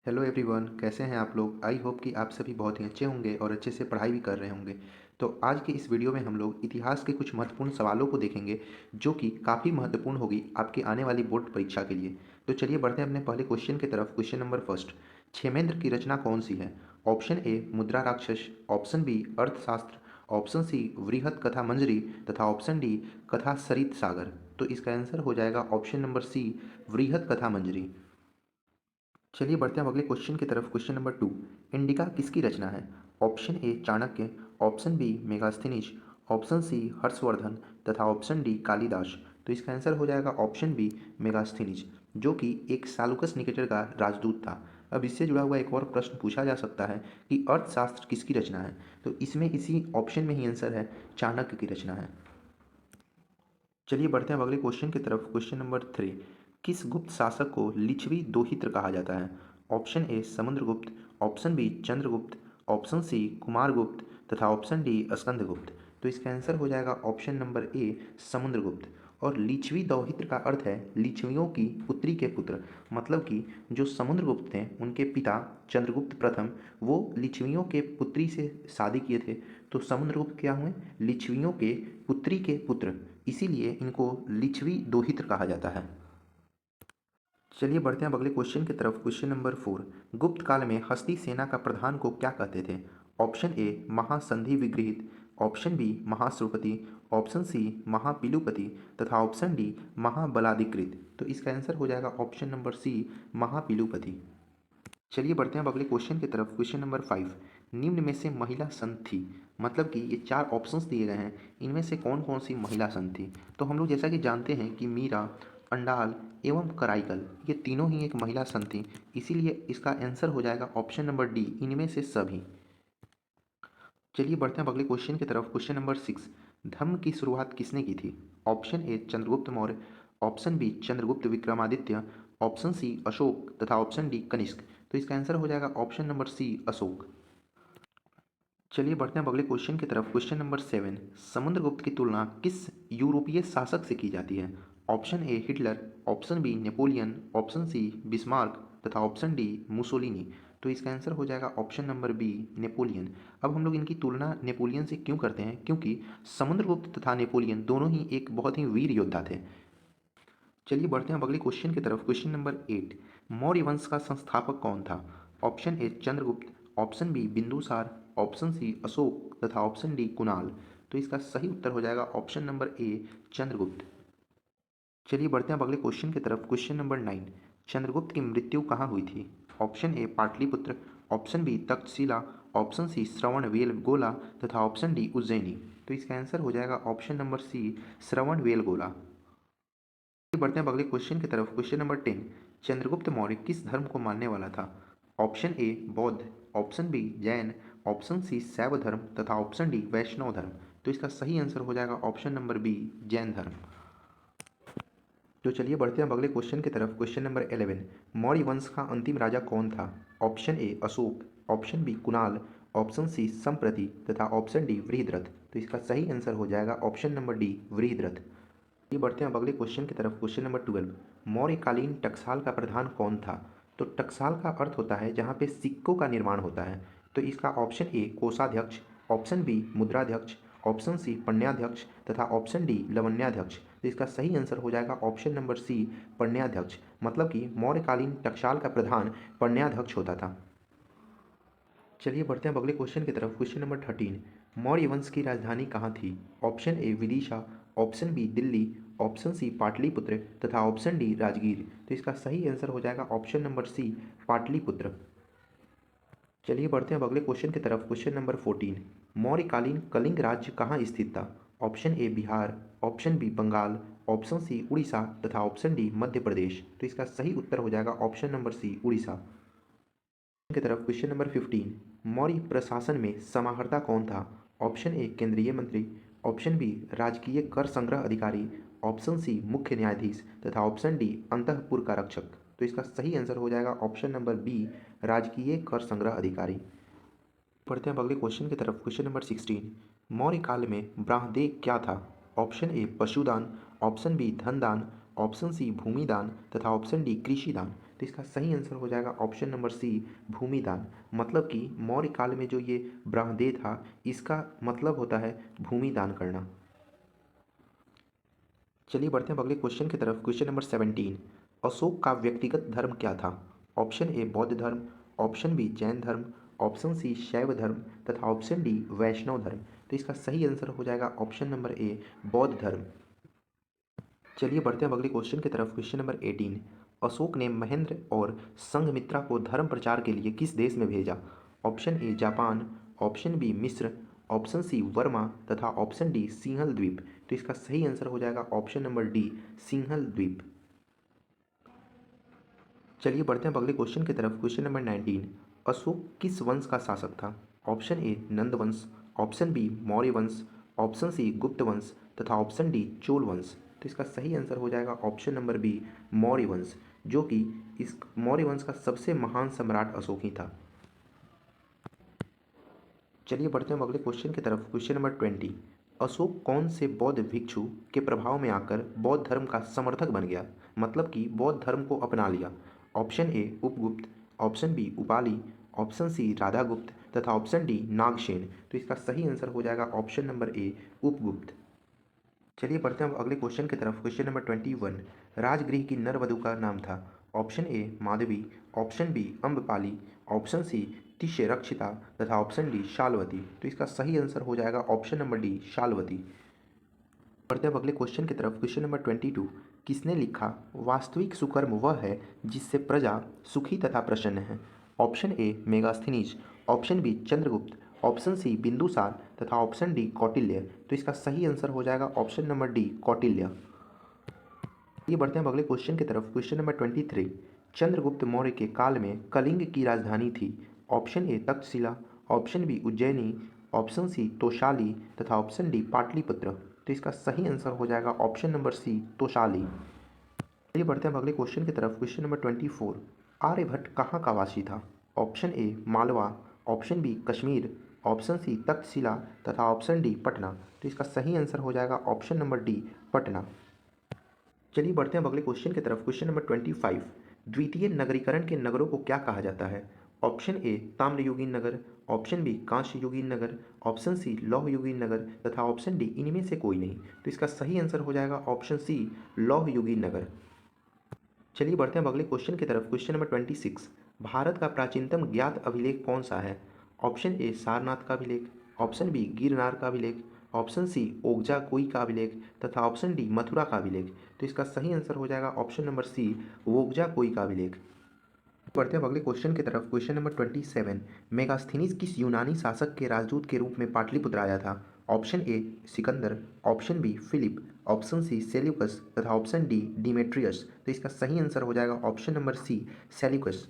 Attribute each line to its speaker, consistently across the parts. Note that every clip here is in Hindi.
Speaker 1: हेलो एवरीवन, कैसे हैं आप लोग। आई होप कि आप सभी बहुत ही अच्छे होंगे और अच्छे से पढ़ाई भी कर रहे होंगे। तो आज की इस वीडियो में हम लोग इतिहास के कुछ महत्वपूर्ण सवालों को देखेंगे जो कि काफ़ी महत्वपूर्ण होगी आपकी आने वाली बोर्ड परीक्षा के लिए। तो चलिए बढ़ते हैं अपने पहले क्वेश्चन की तरफ। क्वेश्चन नंबर फर्स्ट, क्षेमेंद्र की रचना कौन सी है। ऑप्शन ए मुद्रा राक्षस, ऑप्शन बी अर्थशास्त्र, ऑप्शन सी वृहत कथा मंजरी तथा ऑप्शन डी कथा सरित सागर। तो इसका आंसर हो जाएगा ऑप्शन नंबर सी, वृहत कथा मंजरी। चलिए बढ़ते हैं अब अगले क्वेश्चन की तरफ। क्वेश्चन नंबर टू, इंडिका किसकी रचना है। Option A Chanakya, option B Megasthenes, option C Harshvardhan तथा ऑप्शन डी कालिदास। तो इसका आंसर हो जाएगा ऑप्शन बी मेगास्थनीज, जो कि एक सालुकस निकेटर का राजदूत था। अब इससे जुड़ा हुआ एक और प्रश्न पूछा जा सकता है कि अर्थशास्त्र किसकी रचना है। तो इसमें इसी ऑप्शन में ही आंसर है, चाणक्य की रचना है। चलिए बढ़ते हैं अब अगले क्वेश्चन की तरफ। क्वेश्चन नंबर थ्री, किस गुप्त शासक को लिच्छवी दोहित्र कहा जाता है। Option A Samudragupta, option B Chandragupta, option C Kumargupta तथा ऑप्शन डी स्कंदगुप्त। तो इसका आंसर हो जाएगा ऑप्शन नंबर ए समुद्रगुप्त। और लिच्छवी दोहित्र का अर्थ है लिच्छवियों की पुत्री के पुत्र। मतलब कि जो समुद्रगुप्त थे उनके पिता चंद्रगुप्त प्रथम, वो लिच्छवियों के पुत्री से शादी किए थे। तो समुद्रगुप्त क्या हुए, लिच्छवियों के पुत्री के पुत्र, इसीलिए इनको लिच्छवी दोहित्र कहा जाता है। चलिए बढ़ते हैं अब अगले क्वेश्चन की तरफ। क्वेश्चन नंबर फोर, गुप्त काल में हस्ती सेना का प्रधान को क्या कहते थे। ऑप्शन ए महासंधि विगृहित, ऑप्शन बी महाश्रुपति, ऑप्शन सी महापिलुपति तथा ऑप्शन डी महाबलाधिकृत। तो इसका आंसर हो जाएगा ऑप्शन नंबर सी, महापिलुपति। चलिए बढ़ते हैं अब अगले क्वेश्चन की तरफ। क्वेश्चन नंबर फाइव, निम्न में से महिला संत थी। मतलब कि ये चार ऑप्शंस दिए गए हैं, इनमें से कौन कौन सी महिला संत थी। तो हम लोग जैसा कि जानते हैं कि मीरा, अंडाल एवं कराइकल, ये तीनों ही एक महिला संत थी। इसीलिए इसका आंसर हो जाएगा ऑप्शन नंबर डी, इनमें से सभी। चलिए बढ़ते हैं अब अगले क्वेश्चन की तरफ। क्वेश्चन नंबर सिक्स, धर्म की शुरुआत किसने की थी। Option A Chandragupta Maurya, option B Chandragupta Vikramaditya, option C Ashoka तथा ऑप्शन डी कनिष्क। तो इसका आंसर हो जाएगा ऑप्शन नंबर सी अशोक। चलिए बढ़ते हैं अब अगले क्वेश्चन की तरफ। क्वेश्चन नंबर सेवन, समुद्रगुप्त की तुलना किस यूरोपीय शासक से की जाती है। Option A Hitler, option B Napoleon, option C Bismarck तथा ऑप्शन डी मुसोलिनी। तो इसका आंसर हो जाएगा ऑप्शन नंबर बी नेपोलियन। अब हम लोग इनकी तुलना नेपोलियन से क्यों करते हैं, क्योंकि समुद्रगुप्त तथा नेपोलियन दोनों ही एक बहुत ही वीर योद्धा थे। चलिए बढ़ते हैं अब अगले क्वेश्चन की तरफ। क्वेश्चन नंबर एट, मौर्य वंश का संस्थापक कौन था। Option A Chandragupta, option B Bindusara, option C Ashoka तथा ऑप्शन डी कुणाल। तो इसका सही उत्तर हो जाएगा ऑप्शन नंबर ए चंद्रगुप्त। चलिए बढ़ते हैं अब अगले क्वेश्चन की तरफ। क्वेश्चन नंबर नाइन, चंद्रगुप्त की मृत्यु कहाँ हुई थी। Option A Pataliputra, option B Takshashila, option C Shravanabelagola तथा ऑप्शन डी उज्जैनी। तो इसका आंसर हो जाएगा ऑप्शन नंबर सी श्रवणबेलगोला। आगे बढ़ते हैं अब अगले क्वेश्चन की तरफ। Question number ten, Chandragupta Maurya किस धर्म को मानने वाला था। Option A Bauddh, option B Jain, option C Shaiva धर्म तथा ऑप्शन डी वैष्णव धर्म। तो इसका सही आंसर हो जाएगा ऑप्शन नंबर बी जैन धर्म। तो चलिए बढ़ते हैं अब अगले क्वेश्चन की तरफ। क्वेश्चन नंबर 11, मौर्य वंश का अंतिम राजा कौन था। Option A Ashoka, option B Kunal, option C Samprati तथा ऑप्शन डी वृहद्रथ। तो इसका सही आंसर हो जाएगा ऑप्शन नंबर डी वृहद्रथ। ये बढ़ते हैं अब अगले क्वेश्चन की तरफ। क्वेश्चन नंबर 12, मौर्यकालीन टकसाल का प्रधान कौन था। तो टकसाल का अर्थ होता है जहाँ पे सिक्कों का निर्माण होता है। तो इसका ऑप्शन ए कोषाध्यक्ष, ऑप्शन बी मुद्राध्यक्ष, ऑप्शन सी पण्याध्यक्ष तथा ऑप्शन डी लवण्याध्यक्ष। तो इसका सही आंसर हो जाएगा ऑप्शन नंबर सी पण्याध्यक्ष। मतलब कि मौर्यकालीन टकसाल का प्रधान पण्याध्यक्ष होता था। चलिए बढ़ते हैं अब अगले क्वेश्चन की तरफ। क्वेश्चन नंबर 13, मौर्य वंश की राजधानी कहाँ थी। Option A Vidisha, option B Delhi, option C Pataliputra तथा ऑप्शन डी राजगीर। तो इसका सही आंसर हो जाएगा ऑप्शन नंबर सी पाटलिपुत्र। चलिए बढ़ते हैं अब अगले क्वेश्चन की तरफ। क्वेश्चन नंबर 14, मौर्यकालीन कलिंग राज्य कहाँ स्थित था। Option A Bihar, option B Bengal, option C Orissa तथा ऑप्शन डी मध्य प्रदेश। तो इसका सही उत्तर हो जाएगा ऑप्शन नंबर सी उड़ीसा की तरफ। क्वेश्चन नंबर 15, मौर्य प्रशासन में समाहर्ता कौन था। ऑप्शन ए केंद्रीय मंत्री, ऑप्शन बी राजकीय कर संग्रह अधिकारी, ऑप्शन सी मुख्य न्यायाधीश तथा ऑप्शन डी अंतःपुर का रक्षक। तो इसका सही आंसर हो जाएगा ऑप्शन नंबर बी राजकीय कर संग्रह अधिकारी। पढ़ते हैं अब अगले क्वेश्चन की तरफ। क्वेश्चन नंबर 16, मौर्य काल में ब्राह्मदेय क्या था। ऑप्शन ए पशुदान, ऑप्शन बी धन दान, ऑप्शन सी भूमि दान तथा ऑप्शन डी कृषि दान। तो इसका सही आंसर हो जाएगा ऑप्शन नंबर सी, भूमिदान। मतलब कि मौर्य काल में जो ये ब्रह्मदेह था, इसका मतलब होता है भूमिदान करना। चलिए बढ़ते हैं अगले क्वेश्चन की तरफ। क्वेश्चन नंबर 17, अशोक का व्यक्तिगत धर्म क्या था? ऑप्शन ए बौद्ध धर्म, ऑप्शन बी जैन धर्म, ऑप्शन सी शैव धर्म तथा ऑप्शन डी वैष्णव धर्म। तो इसका सही आंसर हो जाएगा ऑप्शन नंबर ए, बौद्ध धर्म। चलिए बढ़ते हैं अगले क्वेश्चन की तरफ। क्वेश्चन नंबर 18, अशोक ने महेंद्र और संघमित्रा को धर्म प्रचार के लिए किस देश में भेजा? Option A Japan, option B मिस्र, ऑप्शन सी वर्मा तथा ऑप्शन डी सिंहल द्वीप। तो इसका सही आंसर हो जाएगा ऑप्शन नंबर डी, सिंहल द्वीप। चलिए बढ़ते हैं अगले क्वेश्चन की तरफ। क्वेश्चन नंबर 19, अशोक किस वंश का शासक था? ऑप्शन ए नंद वंश, ऑप्शन बी मौर्य वंश, ऑप्शन सी गुप्त वंश तथा ऑप्शन डी चोल वंश। तो इसका सही आंसर हो जाएगा ऑप्शन नंबर बी, मौर्य वंश, जो कि इस मौर्य वंश का सबसे महान सम्राट अशोक ही था। चलिए बढ़ते हैं अगले क्वेश्चन की तरफ। क्वेश्चन नंबर 20, अशोक कौन से बौद्ध भिक्षु के प्रभाव में आकर बौद्ध धर्म का समर्थक बन गया? मतलब कि बौद्ध धर्म को अपना लिया। Option A Upagupta, option B Upali, option C Radhagupta तथा ऑप्शन डी नागसेन। तो इसका सही आंसर हो जाएगा ऑप्शन नंबर ए, उपगुप्त। चलिए बढ़ते हैं अब अगले क्वेश्चन की तरफ। क्वेश्चन नंबर 21, राजगृह की नर वधु का नाम था? Option A Madhavi, option B Ambapali, option C Tishya Rakshita तथा ऑप्शन डी शालवती। तो इसका सही आंसर हो जाएगा ऑप्शन नंबर डी, शालवती। बढ़ते हैं अब अगले क्वेश्चन की तरफ। क्वेश्चन नंबर 22, किसने लिखा वास्तविक सुकर्म वह है जिससे प्रजा सुखी तथा प्रसन्न है? Option A Megasthenes, option B Chandragupta, option C Bindusara तथा ऑप्शन डी कौटिल्य। तो इसका सही आंसर हो जाएगा ऑप्शन नंबर डी, कौटिल्य। ये बढ़ते हैं अब अगले क्वेश्चन की तरफ। क्वेश्चन नंबर 23, चंद्रगुप्त मौर्य के काल में कलिंग की राजधानी थी? Option A Takshashila, option B Ujjaini, option C Toshali तथा ऑप्शन डी पाटलिपुत्र। तो इसका सही आंसर हो जाएगा ऑप्शन नंबर सी, तोशाली। चलिए बढ़ते हैं अब अगले क्वेश्चन की तरफ। क्वेश्चन नंबर 24, आर्यभट्ट कहाँ का वासी था? Option A Malwa, option B Kashmir, option C Takshashila तथा ऑप्शन डी पटना। तो इसका सही आंसर हो जाएगा ऑप्शन नंबर डी, पटना। चलिए बढ़ते हैं अब अगले क्वेश्चन की तरफ। क्वेश्चन नंबर 25, द्वितीय नगरीकरण के नगरों को क्या कहा जाता है? ऑप्शन ए ताम्रयुगीन नगर, ऑप्शन बी कांस्ययुगीन नगर, ऑप्शन सी लौहयुगीन नगर तथा ऑप्शन डी इनमें से कोई नहीं। तो इसका सही आंसर हो जाएगा ऑप्शन सी, लौहयुगीन नगर। चलिए बढ़ते हैं अब अगले क्वेश्चन की तरफ। क्वेश्चन नंबर 26, भारत का प्राचीनतम ज्ञात अभिलेख कौन सा है? ऑप्शन ए सारनाथ का अभिलेख, ऑप्शन बी गिरनार का अभिलेख, ऑप्शन सी ओगजा कोई का अभिलेख तथा ऑप्शन डी मथुरा का अभिलेख। तो इसका सही आंसर हो जाएगा ऑप्शन नंबर सी, ओगजा कोई का अभिलेख। बढ़ते हैं अब अगले क्वेश्चन की तरफ। क्वेश्चन नंबर 27, मेगास्थनीज किस यूनानी शासक के राजदूत के रूप में पाटलिपुत्र आया था? Option A Sikandar, option B Philip, option C Seleucus तथा ऑप्शन डी डिमेट्रियस। तो इसका सही आंसर हो जाएगा ऑप्शन नंबर सी, सेल्यूकस।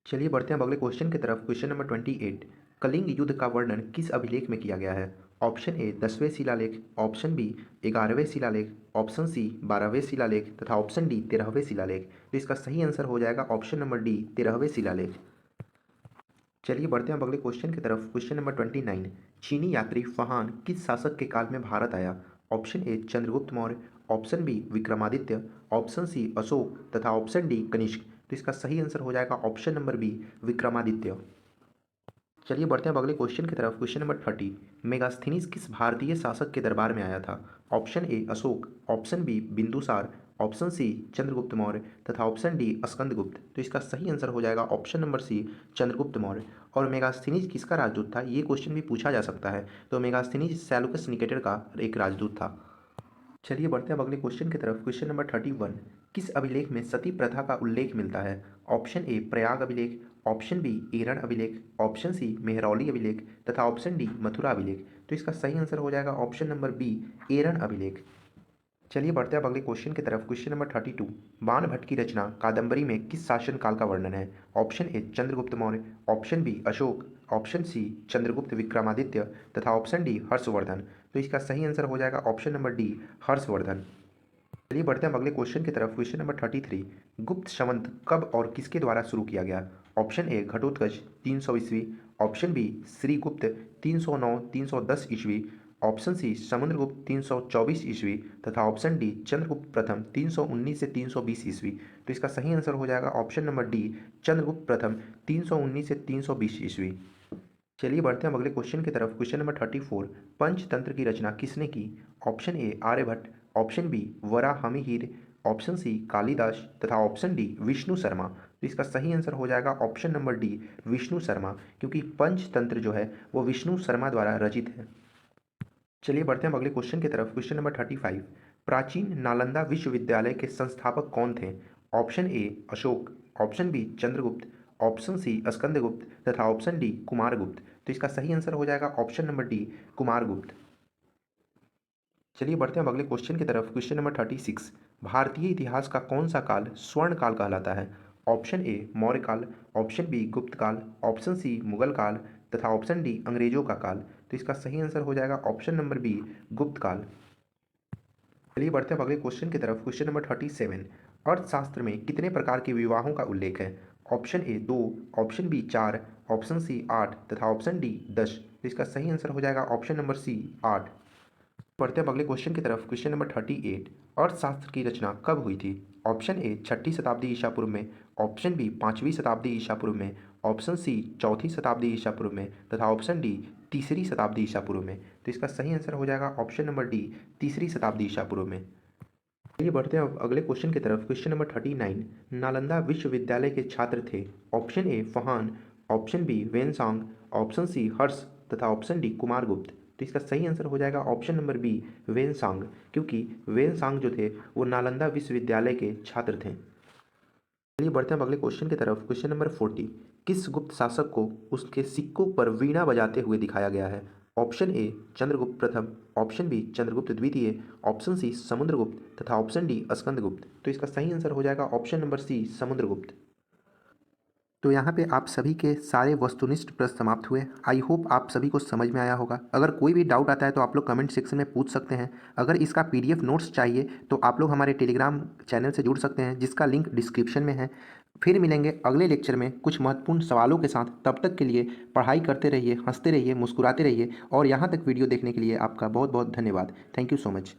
Speaker 1: चलिए बढ़ते हैं अब अगले क्वेश्चन की तरफ। क्वेश्चन नंबर 28, कलिंग युद्ध का वर्णन किस अभिलेख में किया गया है? ऑप्शन ए 10वें शिलालेख, ऑप्शन बी 11वें शिलालेख, ऑप्शन सी 12वें शिलालेख तथा ऑप्शन डी 13वें शिलालेख। तो इसका सही आंसर हो जाएगा ऑप्शन नंबर डी, 13वें शिलालेख। चलिए बढ़ते हैं अब अगले क्वेश्चन की तरफ। क्वेश्चन नंबर 29, चीनी यात्री फहान किस शासक के काल में भारत आया? Option A Chandragupta Maurya, option B Vikramaditya, option C Ashoka तथा ऑप्शन डी कनिष्क। तो इसका सही आंसर हो जाएगा ऑप्शन नंबर बी, विक्रमादित्य। चलिए बढ़ते हैं अब अगले क्वेश्चन की तरफ। क्वेश्चन नंबर 30, मेगास्थनीज किस भारतीय शासक के दरबार में आया था? Option A Ashoka, option B Bindusara, option C Chandragupta Maurya तथा ऑप्शन डी स्कंदगुप्त। तो इसका सही आंसर हो जाएगा option number C, Chandragupta Maurya. और मेगास्थनीज किसका राजदूत था, ये क्वेश्चन भी पूछा जा सकता है। तो मेगास्थनीज सेल्यूकस निकेटर का एक राजदूत था। चलिए बढ़ते हैं अब अगले क्वेश्चन की तरफ। क्वेश्चन नंबर 31, किस अभिलेख में सती प्रथा का उल्लेख मिलता है? ऑप्शन ए प्रयाग अभिलेख, ऑप्शन बी एरन अभिलेख, ऑप्शन सी मेहरौली अभिलेख तथा ऑप्शन डी मथुरा अभिलेख। तो इसका सही आंसर हो जाएगा ऑप्शन नंबर बी, एरन अभिलेख। चलिए बढ़ते हैं अब अगले क्वेश्चन की तरफ। क्वेश्चन नंबर 32, बाणभट्ट की रचना कादंबरी में किस शासनकाल का वर्णन है? Option A Chandragupta Maurya, option B Ashoka, option C Chandragupta Vikramaditya तथा ऑप्शन डी हर्षवर्धन। तो इसका सही आंसर हो जाएगा ऑप्शन नंबर डी, हर्षवर्धन। चलिए बढ़ते हैं अब अगले क्वेश्चन की तरफ। क्वेश्चन नंबर 33, गुप्त संवत कब और किसके द्वारा शुरू किया गया? ऑप्शन ए घटोत्कच 300 ईस्वी, ऑप्शन बी श्रीगुप्त 309-310 ईस्वी, ऑप्शन सी समुद्रगुप्त 324 ईस्वी तथा ऑप्शन डी चंद्रगुप्त प्रथम 319 से 320 ईस्वी। तो इसका सही आंसर हो जाएगा ऑप्शन नंबर डी चंद्रगुप्त प्रथम 319 से 320 ईस्वी। चलिए बढ़ते हैं अब अगले क्वेश्चन की तरफ। क्वेश्चन नंबर 34, पंचतंत्र की रचना किसने की? Option A Aryabhata, option B Varahamihira, option C Kalidasa तथा ऑप्शन डी विष्णु शर्मा। तो इसका सही आंसर हो जाएगा option number D Vishnu Sharma, क्योंकि पंचतंत्र जो है वो विष्णु शर्मा द्वारा रचित है। चलिए बढ़ते हैं अब अगले क्वेश्चन की तरफ। क्वेश्चन नंबर 35, प्राचीन नालंदा विश्वविद्यालय के संस्थापक कौन थे? Option A Ashoka, option B Chandragupta, option C Skandagupta तथा ऑप्शन डी कुमारगुप्त। तो इसका सही आंसर हो जाएगा ऑप्शन नंबर डी कुमारगुप्त। चलिए बढ़ते हैं अब अगले क्वेश्चन की तरफ। क्वेश्चन नंबर 36, भारतीय इतिहास का कौन सा काल स्वर्ण काल कहलाता है? ऑप्शन ए मौर्य काल, ऑप्शन बी गुप्त काल, ऑप्शन सी मुगल काल तथा ऑप्शन डी अंग्रेजों का काल। तो इसका सही आंसर हो जाएगा ऑप्शन नंबर बी गुप्त काल। चलिए बढ़ते हैं अब अगले क्वेश्चन की तरफ। क्वेश्चन नंबर 37, अर्थशास्त्र में कितने प्रकार के विवाहों का उल्लेख है? Option A 2, option B 4, option C 8 तथा ऑप्शन डी 10। तो इसका सही आंसर हो जाएगा ऑप्शन नंबर सी 8। बढ़ते हैं अब अगले क्वेश्चन की तरफ। क्वेश्चन नंबर 38, अर्थशास्त्र की रचना कब हुई थी? ऑप्शन ए 6ठी शताब्दी ईसा पूर्व में, ऑप्शन बी 5वीं शताब्दी ईसा पूर्व में, ऑप्शन सी 4थी शताब्दी ईसा पूर्व में तथा ऑप्शन डी 3री शताब्दी ईसा पूर्व में। तो इसका सही आंसर हो जाएगा ऑप्शन नंबर डी 3री शताब्दी ईसा पूर्व में। चलिए बढ़ते हैं अब अगले क्वेश्चन की तरफ। क्वेश्चन नंबर 39, नालंदा विश्वविद्यालय के छात्र थे? Option A Fa Hien, option B Xuanzang, option C Harsha तथा ऑप्शन डी कुमारगुप्त। तो इसका सही आंसर हो जाएगा ऑप्शन नंबर बी वेनसांग, क्योंकि वेनसांग जो थे वो नालंदा विश्वविद्यालय के छात्र थे। चलिए बढ़ते हैं अब अगले क्वेश्चन की तरफ। क्वेश्चन नंबर 40, किस गुप्त शासक को उसके सिक्कों पर वीणा बजाते हुए दिखाया गया है? ऑप्शन ए चंद्रगुप्त प्रथम, ऑप्शन बी चंद्रगुप्त द्वितीय, ऑप्शन सी समुद्रगुप्त तथा ऑप्शन डी स्कंदगुप्त। तो इसका सही आंसर हो जाएगा ऑप्शन नंबर सी समुद्रगुप्त। तो यहाँ पे आप सभी के सारे वस्तुनिष्ठ प्रश्न समाप्त हुए। आई होप आप सभी को समझ में आया होगा। अगर कोई भी डाउट आता है तो आप लोग कमेंट सेक्शन में पूछ सकते हैं। अगर इसका पीडीएफ नोट्स चाहिए तो आप लोग हमारे टेलीग्राम चैनल से जुड़ सकते हैं, जिसका लिंक डिस्क्रिप्शन में है। फिर मिलेंगे अगले लेक्चर में कुछ महत्वपूर्ण सवालों के साथ। तब तक के लिए पढ़ाई करते रहिए, हंसते रहिए, मुस्कुराते रहिए और यहाँ तक वीडियो देखने के लिए आपका बहुत बहुत धन्यवाद। Thank you so much.